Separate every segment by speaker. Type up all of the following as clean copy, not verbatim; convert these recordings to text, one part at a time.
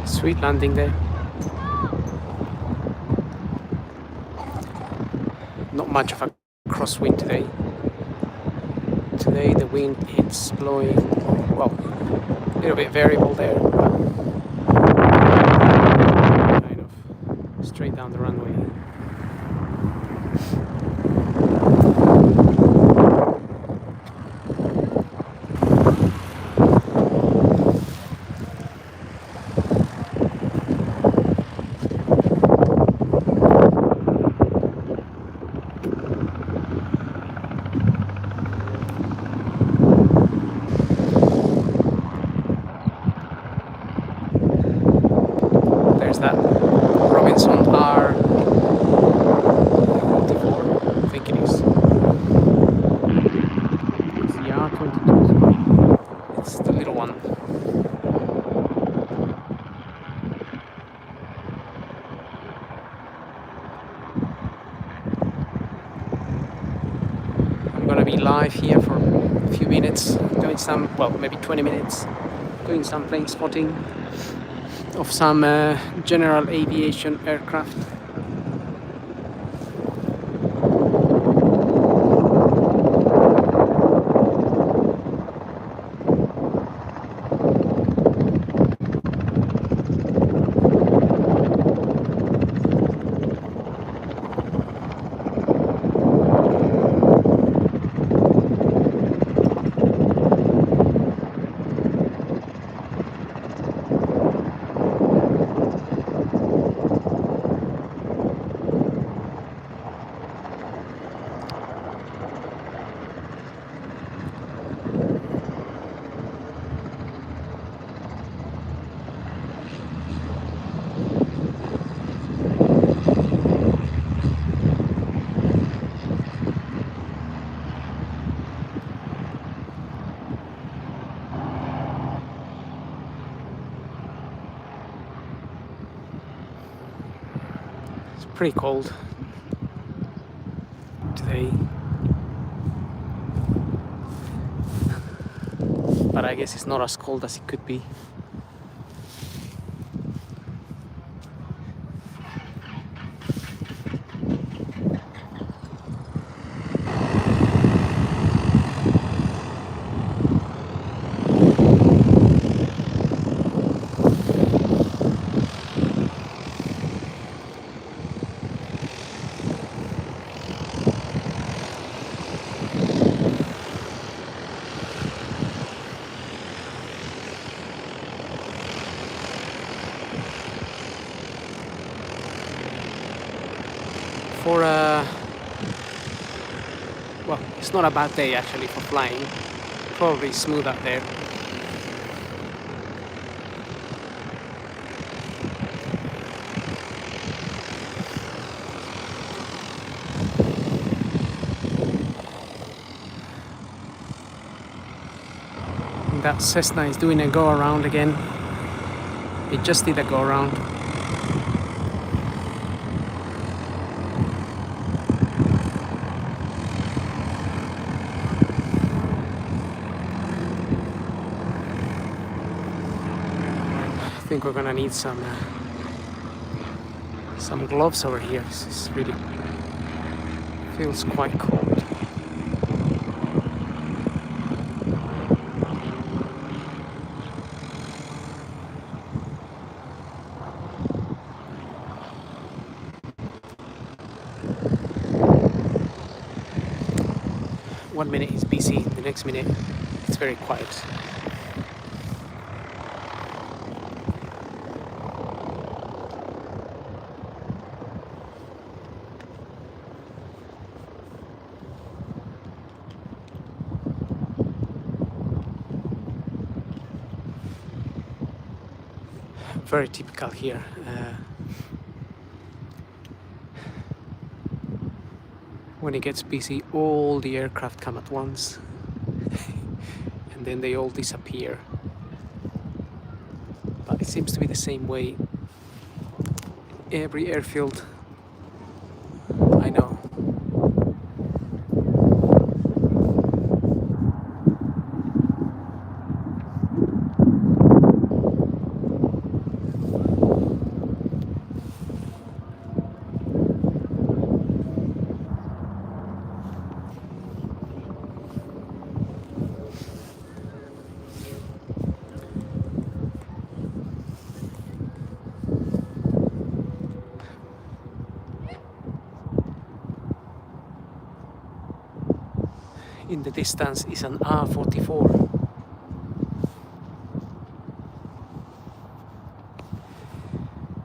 Speaker 1: Sweet landing there. Not much of a crosswind today. Today the wind is blowing, well, a little bit variable there, but kind of straight down the runway. There's that Robinson R24, I think it is. It's the R22, it's the little one. I'm gonna be live here for a few minutes, doing some, well, maybe 20 minutes, doing some plane spotting of some general aviation aircraft. Pretty cold today, but I guess it's not as cold as it could be. For well, it's not a bad day actually for flying. Probably smooth out there. And that Cessna is doing a go around again. It just did a go around. I think we're gonna need some gloves over here. This is really feels quite cold. One minute is busy, the next minute it's very quiet. Very typical here. When it gets busy, all the aircraft come at once and then they all disappear. But it seems to be the same way every airfield I know. In the distance is an R-44.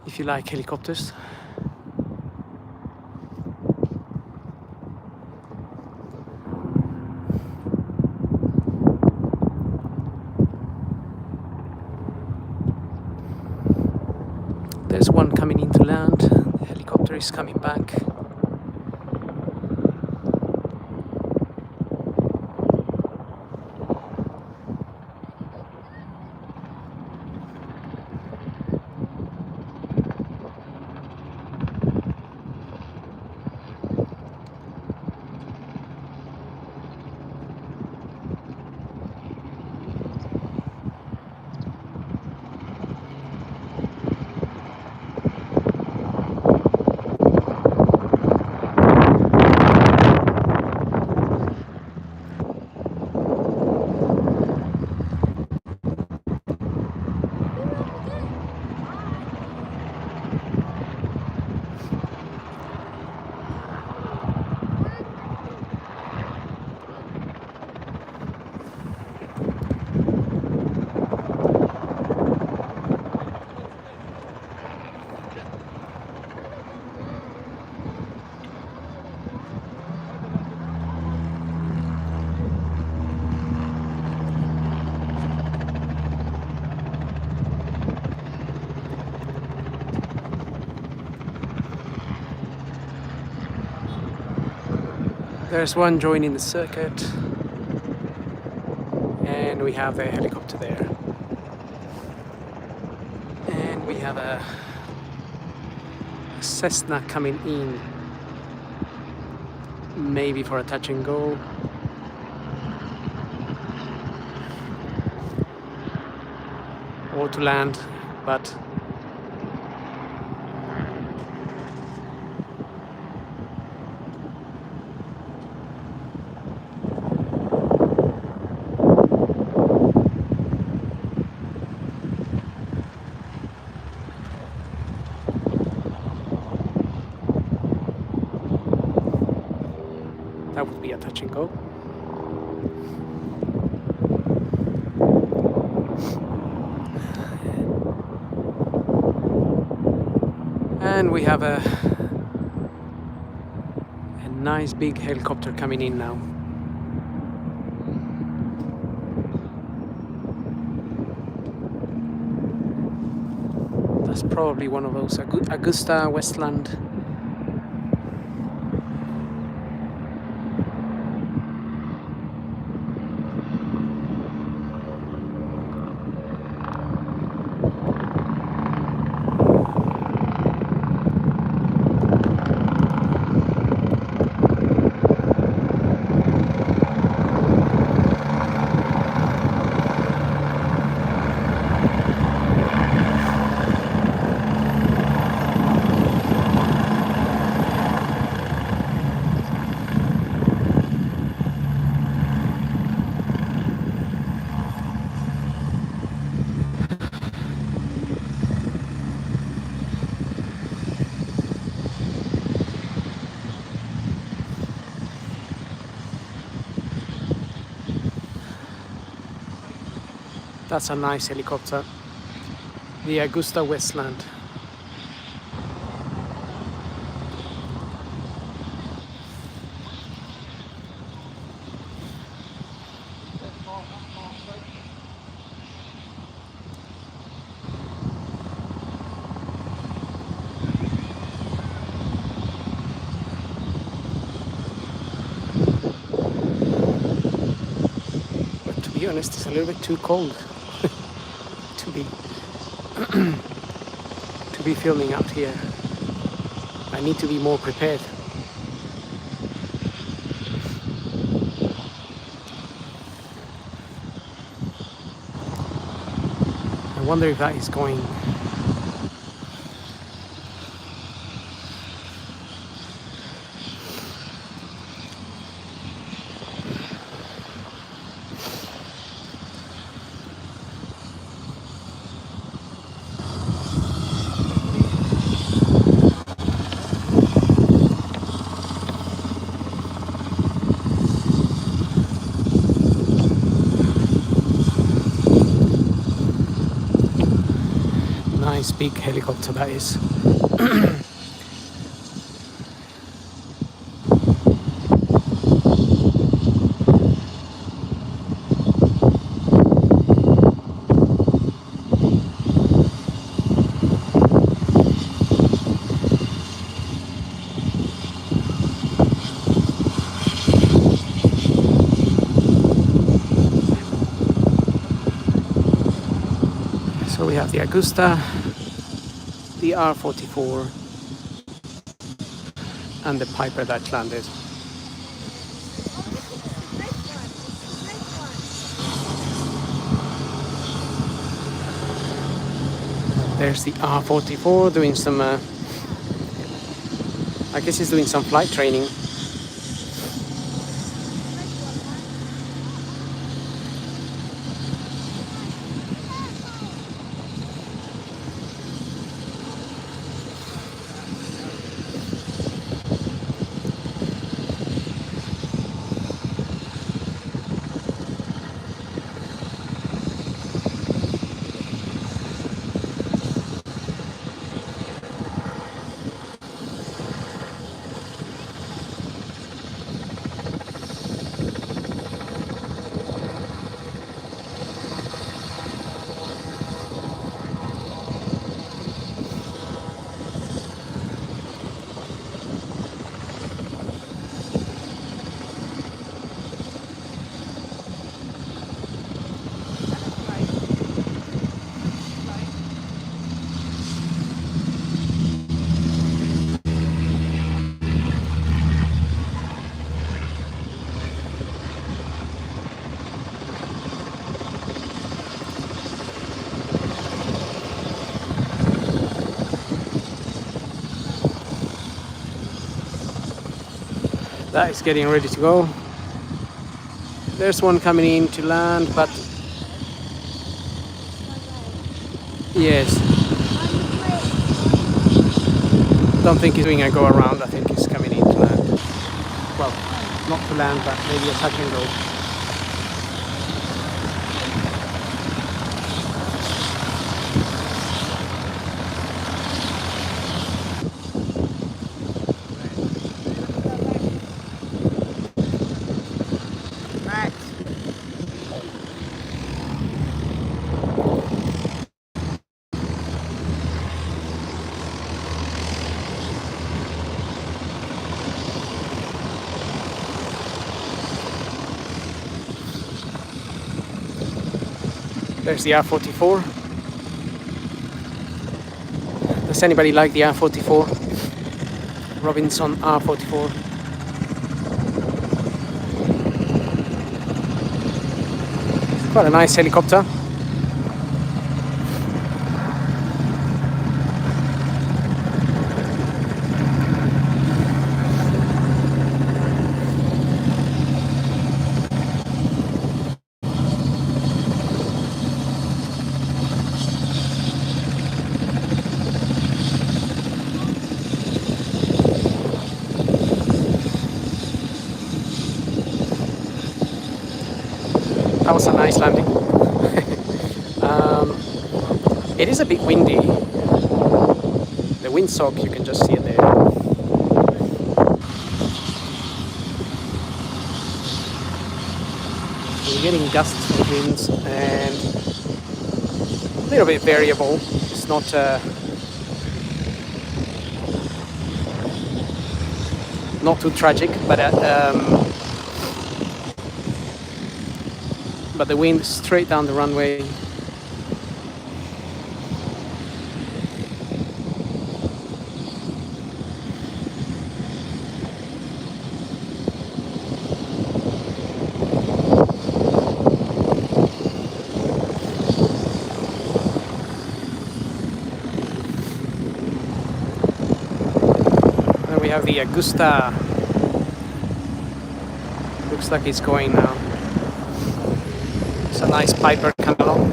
Speaker 1: If you like helicopters. There's one coming into land. The helicopter is coming back. There's one joining the circuit, and we have a helicopter there, and we have a Cessna coming in, maybe for a touch and go. Or to land, but that would be a touch and go. And we have a nice big helicopter coming in now. That's probably one of those Augusta Westland. That's a nice helicopter, the Augusta Westland. But to be honest, it's a little bit too cold to be filming out here. I need to be more prepared. I wonder if that is going. nice big helicopter that is. So we have the Augusta, the R44, and the Piper that landed. There's the R44 doing some, I guess he's doing some flight training. That is getting ready to go. There's one coming in to land, but yes, don't think he's doing a go around. I think he's coming in to land. Well, not to land, but maybe a touch and go. There's the R44. Does anybody like the R44? Robinson R44. Quite a nice helicopter. That was a nice landing. It is a bit windy. The windsock, you can just see it there. We're getting gusts of winds and a little bit variable. It's not not too tragic, but the wind straight down the runway. And we have the Augusta. Looks like it's going now. It's a nice Piper coming along.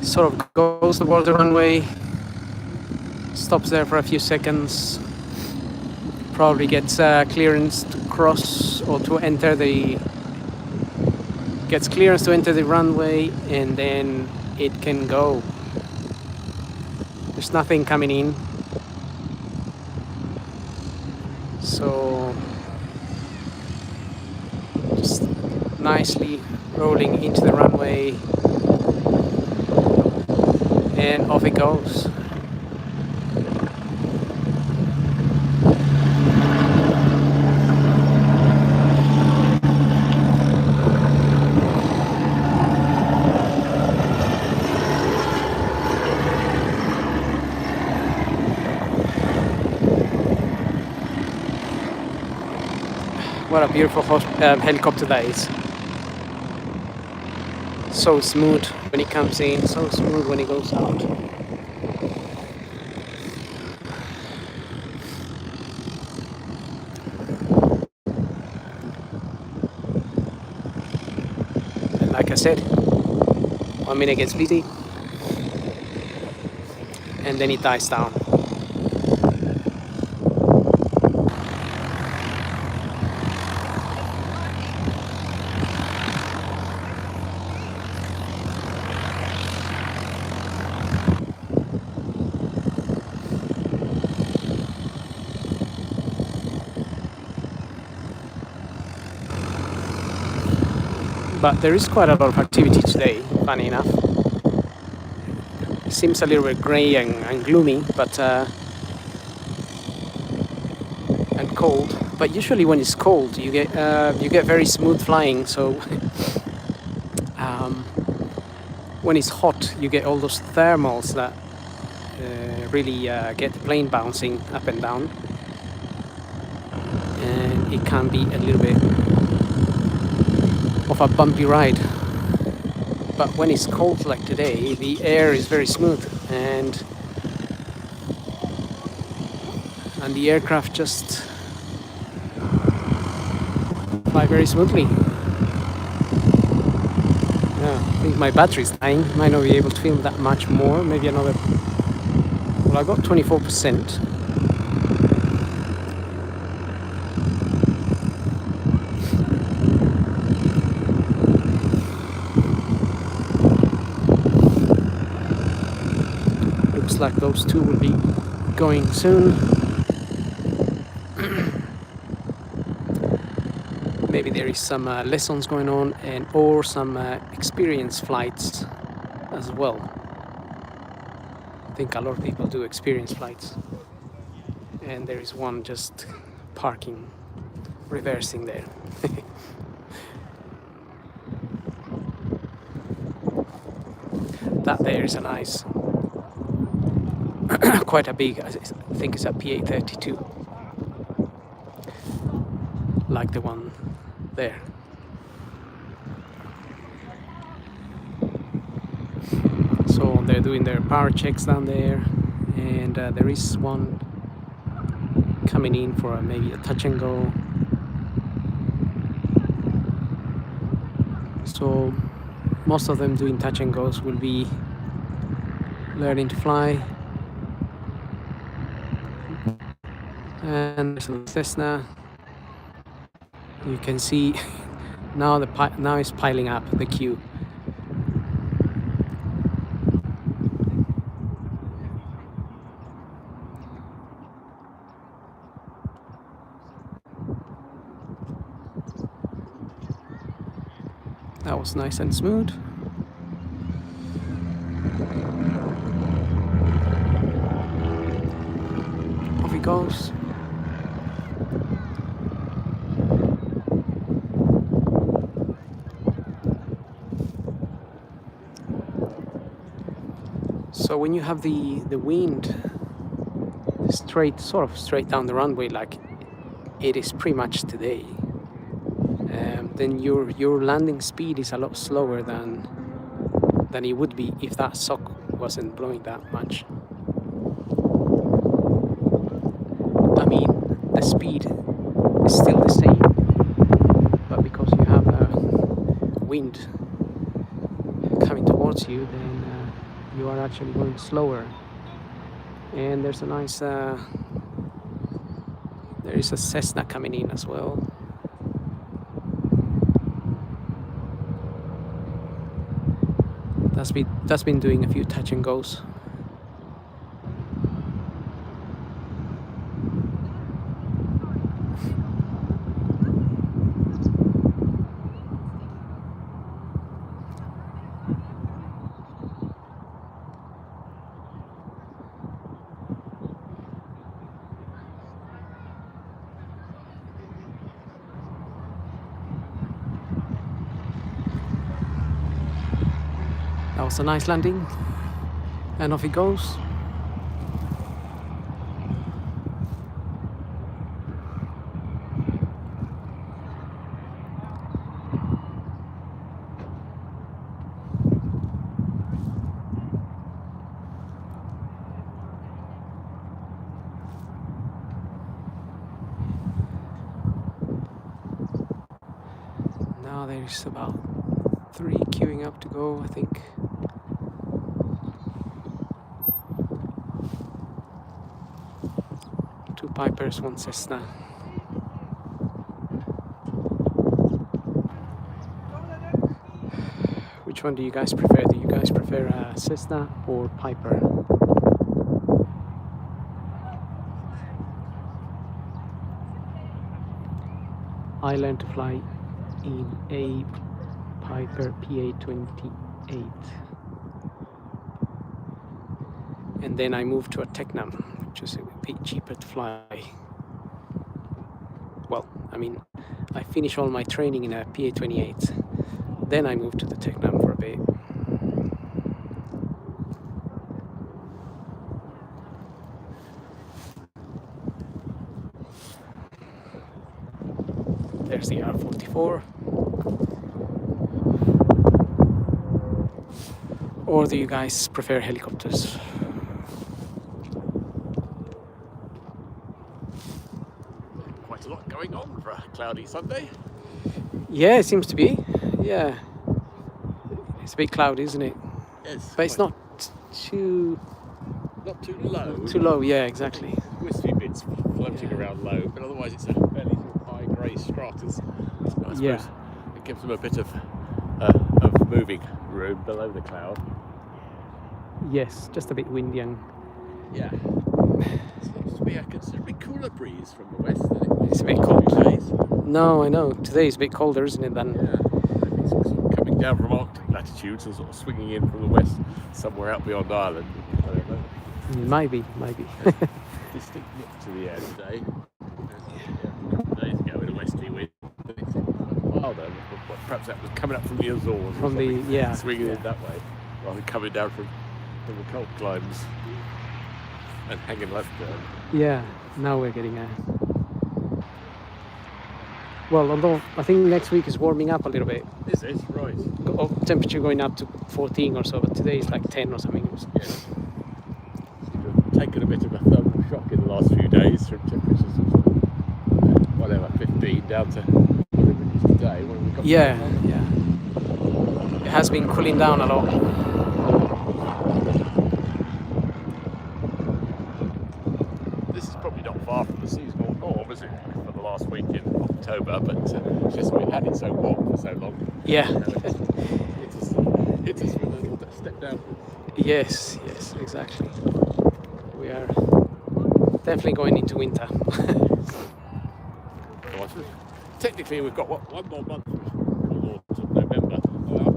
Speaker 1: Sort of goes towards the runway, stops there for a few seconds, probably gets clearance to cross or to enter the, gets clearance to enter the runway, and then it can go. There's nothing coming in, so just nicely rolling into the runway, and off it goes. What a beautiful helicopter that is. So smooth when it comes in, so smooth when it goes out. And like I said, 1 minute gets busy, and then it dies down. But there is quite a lot of activity today, funny enough. It seems a little bit grey and gloomy, but and cold. But usually when it's cold, you get very smooth flying. So when it's hot, you get all those thermals that really get the plane bouncing up and down, and it can be a little bit of a bumpy ride. But when it's cold like today, the air is very smooth, and the aircraft just fly very smoothly. Yeah, I think my battery's dying. Might not be able to film that much more. Maybe another. Well, I got 24%. Like those two will be going soon. Maybe there is some lessons going on, and or some experience flights as well. I think a lot of people do experience flights, and there is one just parking, reversing there. That there is a nice quite a big, I think it's a PA-32, like the one there. So they're doing their power checks down there, and there is one coming in for maybe a touch and go. So most of them doing touch and goes will be learning to fly. And there's a Cessna. You can see now now it's piling up the queue. That was nice and smooth. Off he goes. So when you have the wind sort of straight down the runway, like it is pretty much today, then your landing speed is a lot slower than it would be if that sock wasn't blowing that much. I mean, the speed is still the same, but because you have wind coming towards you, then you are actually going slower. And there's a nice, there is a Cessna coming in as well. That's been doing a few touch and goes. That was a nice landing, and off it goes. Now there's about 3 queuing up to go, I think. Two Pipers, one Cessna. Which one do you guys prefer? Do you guys prefer a Cessna or Piper? I learned to fly in a Piper PA-28, and then I moved to a Tecnam, which is a bit cheaper to fly. Well, I mean, I finished all my training in a PA-28, then I moved to the Tecnam for a bit. There's the R44. Or do you guys prefer helicopters?
Speaker 2: Quite a lot going on for a cloudy Sunday.
Speaker 1: Yeah, it seems to be. Yeah. It's a bit cloudy, isn't it?
Speaker 2: Yes.
Speaker 1: But it's not too
Speaker 2: low.
Speaker 1: too low, yeah, exactly.
Speaker 2: Wispy bits floating around low, but otherwise it's a fairly high grey stratus. I suppose
Speaker 1: Yeah.
Speaker 2: it gives them a bit of moving room below the cloud.
Speaker 1: Yes, just a bit windy and
Speaker 2: Yeah. Seems to be a considerably cooler breeze from the west than it was.
Speaker 1: It's a bit
Speaker 2: the last
Speaker 1: cold.
Speaker 2: few days.
Speaker 1: no, I know. Today is a bit colder, isn't it, than
Speaker 2: Yeah. It's sort of coming down from Arctic latitudes and sort of swinging in from the west somewhere out beyond Ireland. I don't know.
Speaker 1: Might be.
Speaker 2: Distinct look to the air today. A couple of days ago in a westerly wind. But it seemed wilder. Perhaps that was coming up from the Azores. Or
Speaker 1: From the-
Speaker 2: something,
Speaker 1: yeah,
Speaker 2: swinging
Speaker 1: yeah.
Speaker 2: in that way, rather than coming down from the cold climes and hanging left there.
Speaker 1: Yeah, now we're getting a... Well, although I think next week is warming up a little bit.
Speaker 2: Is it? Right.
Speaker 1: Temperature going up to 14 or so, but today is like 10 or something.
Speaker 2: Yes. Seems to have taken a bit of a thermal shock in the last few days from temperatures of sort of, whatever, 15 down to whatever it is today. What have we got?
Speaker 1: Yeah. It has been cooling down a lot.
Speaker 2: This is probably not far from the seasonal norm, is it, for the last week in October, but it's just we've had it so warm for so long.
Speaker 1: Yeah.
Speaker 2: Hit us with a little step down.
Speaker 1: Yes, exactly. We are definitely going into winter.
Speaker 2: Technically, we've got one more month of November.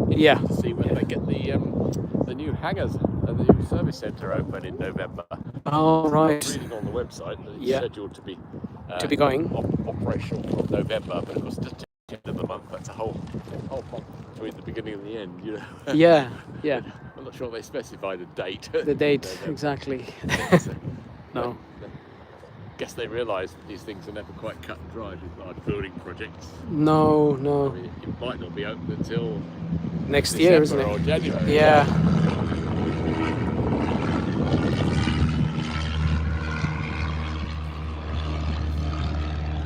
Speaker 1: Yeah.
Speaker 2: To see when they get the new hangars and the new service centre open in November.
Speaker 1: Oh, right.
Speaker 2: Reading on the website that it's
Speaker 1: Yeah.
Speaker 2: scheduled to be
Speaker 1: going.
Speaker 2: operational from November, but of course just at the end of the month, that's a whole month between the beginning and the end, you know.
Speaker 1: Yeah.
Speaker 2: I'm not sure they specified a date.
Speaker 1: The date,
Speaker 2: November.
Speaker 1: exactly. No.
Speaker 2: Guess they realise that these things are never quite cut and dried with large building projects.
Speaker 1: No.
Speaker 2: I mean, it might not be open until
Speaker 1: Next
Speaker 2: December
Speaker 1: year, isn't
Speaker 2: or
Speaker 1: it?
Speaker 2: January.
Speaker 1: Yeah.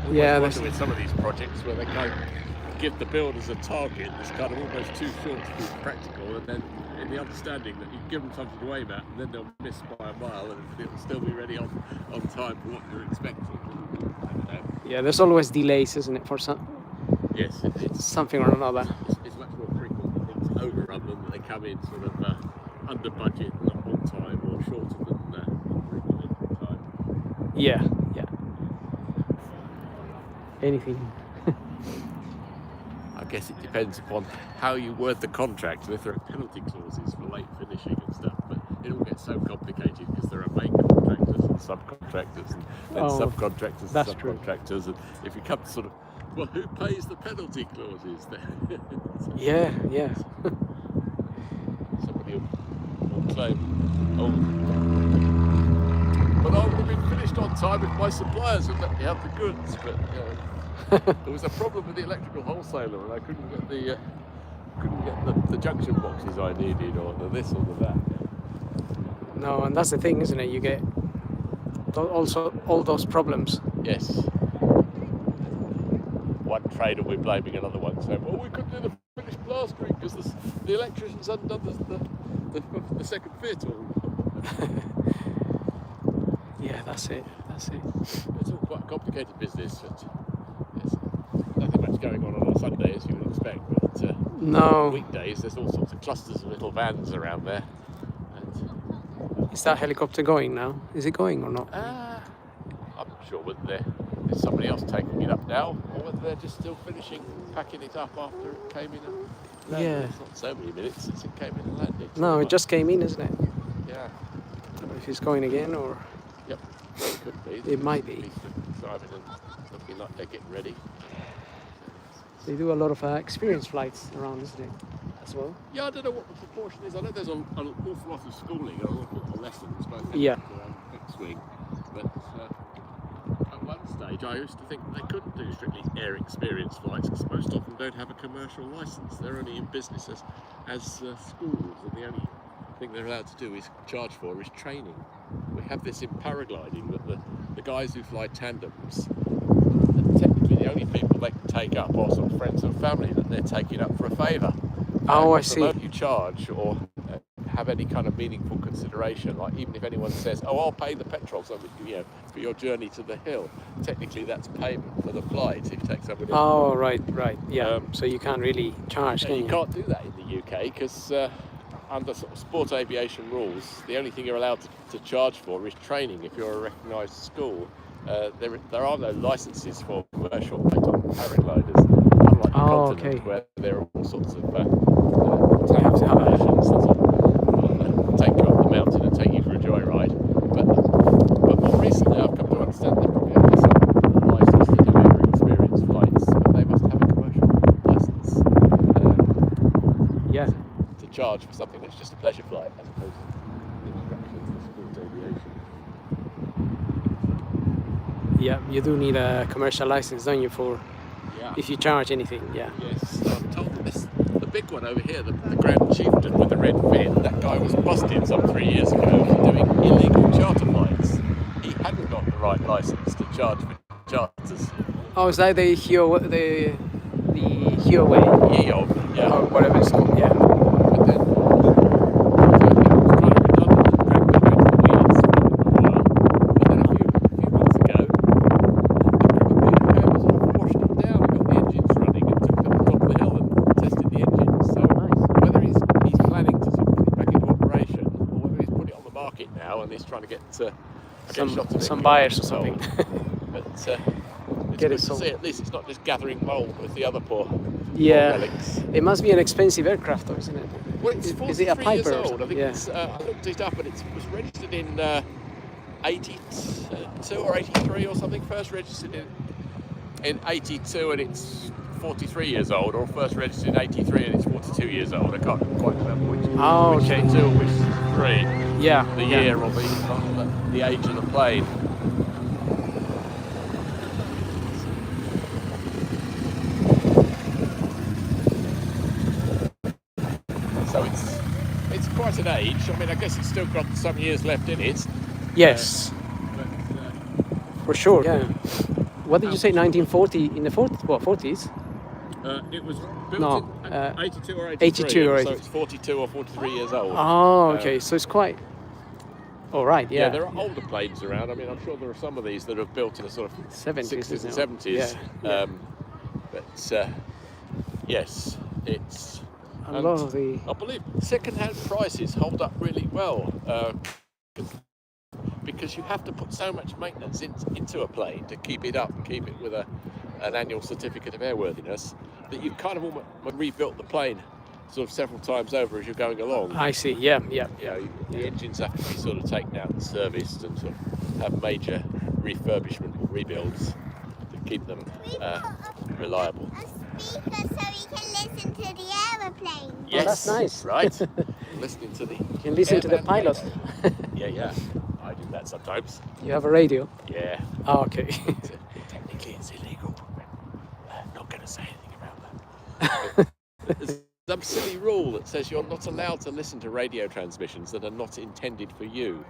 Speaker 2: I wonder with some of these projects where they go give the builders a target that's kind of almost too short to be practical, and then in the understanding that you give them something to aim at, and then they'll miss by a mile, and it'll still be ready on time for what you're expecting.
Speaker 1: Yeah, there's always delays, isn't it, for some?
Speaker 2: Yes, it's
Speaker 1: something or another.
Speaker 2: It's much more frequent that things overrun them, that they come in sort of under budget, not on time, or shorter than originally time.
Speaker 1: Yeah. Anything.
Speaker 2: I guess it depends upon how you word the contract, and if there are penalty clauses for late finishing and stuff, but it all gets so complicated because there are main contractors and subcontractors and subcontractors and subcontractors, and if you come to sort of, well, who pays the penalty clauses then?
Speaker 1: Yeah.
Speaker 2: Somebody will claim, but I would have been finished on time if my suppliers had let me have the goods, but there was a problem with the electrical wholesaler, and I couldn't get the junction boxes I needed, or the this or the that.
Speaker 1: No, and that's the thing, isn't it? You get also all those problems.
Speaker 2: Yes. One trader we're blaming another one, saying, well, we couldn't do the finished plastering because the electricians hadn't done the second fit.
Speaker 1: Yeah, that's it.
Speaker 2: It's all quite a complicated business. There's nothing much going on a Sunday, as you would expect, but
Speaker 1: no.
Speaker 2: Weekdays there's all sorts of clusters of little vans around there.
Speaker 1: Is that helicopter going now? Is it going or not?
Speaker 2: I'm not sure whether there's somebody else taking it up now, or whether they're just still packing it up after it came in and landed.
Speaker 1: Yeah.
Speaker 2: It's not so many minutes since it came in and landed.
Speaker 1: No, it just came in, isn't it?
Speaker 2: Yeah.
Speaker 1: I don't know if it's going again or...
Speaker 2: Yep, it could be.
Speaker 1: It might be.
Speaker 2: Driving and looking like they're getting ready.
Speaker 1: They do a lot of experience flights around, isn't it? As well?
Speaker 2: Yeah, I don't know what the proportion is. I know there's an awful lot of schooling, an awful lot of lessons, both
Speaker 1: Yeah.
Speaker 2: fixed wing. But at one stage, I used to think they couldn't do strictly air experience flights because most of them don't have a commercial license. They're only in business as schools, and the only thing they're allowed to do is charge for is training. We have this in paragliding, that the guys who fly tandems, technically the only people they can take up are sort of friends and family that they're taking up for a favour.
Speaker 1: Oh, I see.
Speaker 2: The moment you charge or have any kind of meaningful consideration, like even if anyone says, "Oh, I'll pay the petrol for your journey to the hill," technically that's payment for the flight. If you take somebody.
Speaker 1: Oh, right, yeah. So you can't really charge.
Speaker 2: You can't do that in the UK because under sort of sport aviation rules, the only thing you're allowed to charge for is training. If you're a recognised school, there are no licences for commercial paragliders. Unlike the continent, where there are all sorts of regulations that will take you up the mountain and take you for a joyride. But more recently, I've come to understand they probably have some licence to do air experience flights, but they must have a commercial licence. To charge for something that's just a pleasure flight, as opposed to instructions for sport aviation.
Speaker 1: Yeah, you do need a commercial license, don't you, for if you charge anything? Yeah.
Speaker 2: Yes, I'm told the big one over here, the Grand Chieftain with the red fin, that guy was busted some 3 years ago for doing illegal charter flights. He hadn't got the right license to charge for charters.
Speaker 1: Oh, is that the Huawei?
Speaker 2: Yeah,
Speaker 1: or whatever it's called. Yeah.
Speaker 2: But then, so it was kind of redundant and dragged back into the weeds for a while. But then a few months ago, the cameras all washed it down and got the engines running and took them to the top of the hill and tested the engines. So whether he's planning to sort of put it back into operation, or whether he's put it on the market now and he's trying to get
Speaker 1: some buyers or something.
Speaker 2: But it's good to see at least it's not just gathering mould with the other poor relics.
Speaker 1: It must be an expensive aircraft, though, isn't it?
Speaker 2: Well, it's 43
Speaker 1: is it a Piper
Speaker 2: years
Speaker 1: or
Speaker 2: old.
Speaker 1: something?
Speaker 2: I think it's. I looked it up, and it was registered in 82 or 83 or something. First registered in 82, and it's 43 years old, or first registered in 83 and it's 42 years old. I can't quite remember which. Which is 2 or which is 3.
Speaker 1: Yeah.
Speaker 2: The year or the age of the plane. So it's quite an age. I mean, I guess it's still got some years left in it.
Speaker 1: Yes. For sure. Yeah. What did you say? 1940 in the 40s? What 40s?
Speaker 2: It was built
Speaker 1: No,
Speaker 2: in 82 or 83,
Speaker 1: 82 or
Speaker 2: so it's 42 or 43 years old.
Speaker 1: Oh, okay. So it's quite. All right.
Speaker 2: Yeah,
Speaker 1: Yeah.
Speaker 2: there are older planes around. I mean, I'm sure there are some of these that are built in a sort of
Speaker 1: 70s,
Speaker 2: 60s
Speaker 1: isn't
Speaker 2: and
Speaker 1: it?
Speaker 2: 70s.
Speaker 1: Yeah.
Speaker 2: But yes, it's.
Speaker 1: A lot of the.
Speaker 2: I believe second-hand prices hold up really well because you have to put so much maintenance into a plane to keep it up and keep it with an annual certificate of airworthiness that you've kind of almost rebuilt the plane sort of several times over as you're going along.
Speaker 1: I see. Yeah.
Speaker 2: You know, the engines have to be sort of taken out and serviced and sort of have major refurbishment rebuilds to keep them reliable.
Speaker 3: A speaker so we can listen to the aeroplane.
Speaker 2: Yes,
Speaker 1: that's nice.
Speaker 2: Right. Listening to the.
Speaker 1: You can listen to the pilot.
Speaker 2: Yeah. I do that sometimes.
Speaker 1: You have a radio.
Speaker 2: Yeah.
Speaker 1: Oh, okay.
Speaker 2: Technically, it's illegal. I'm not going to say anything about that. There's some silly rule that says you're not allowed to listen to radio transmissions that are not intended for you.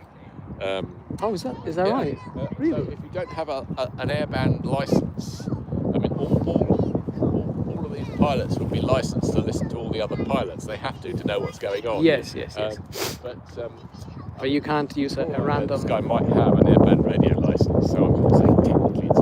Speaker 1: Oh, is that
Speaker 2: Yeah.
Speaker 1: right? Really?
Speaker 2: So if you don't have an airband license, I mean, all of these pilots would be licensed to listen to all the other pilots. They have to know what's going on.
Speaker 1: Yes.
Speaker 2: But
Speaker 1: But you can't use a
Speaker 2: this
Speaker 1: random.
Speaker 2: guy might have an airband radio license, so I'm going to say technically it's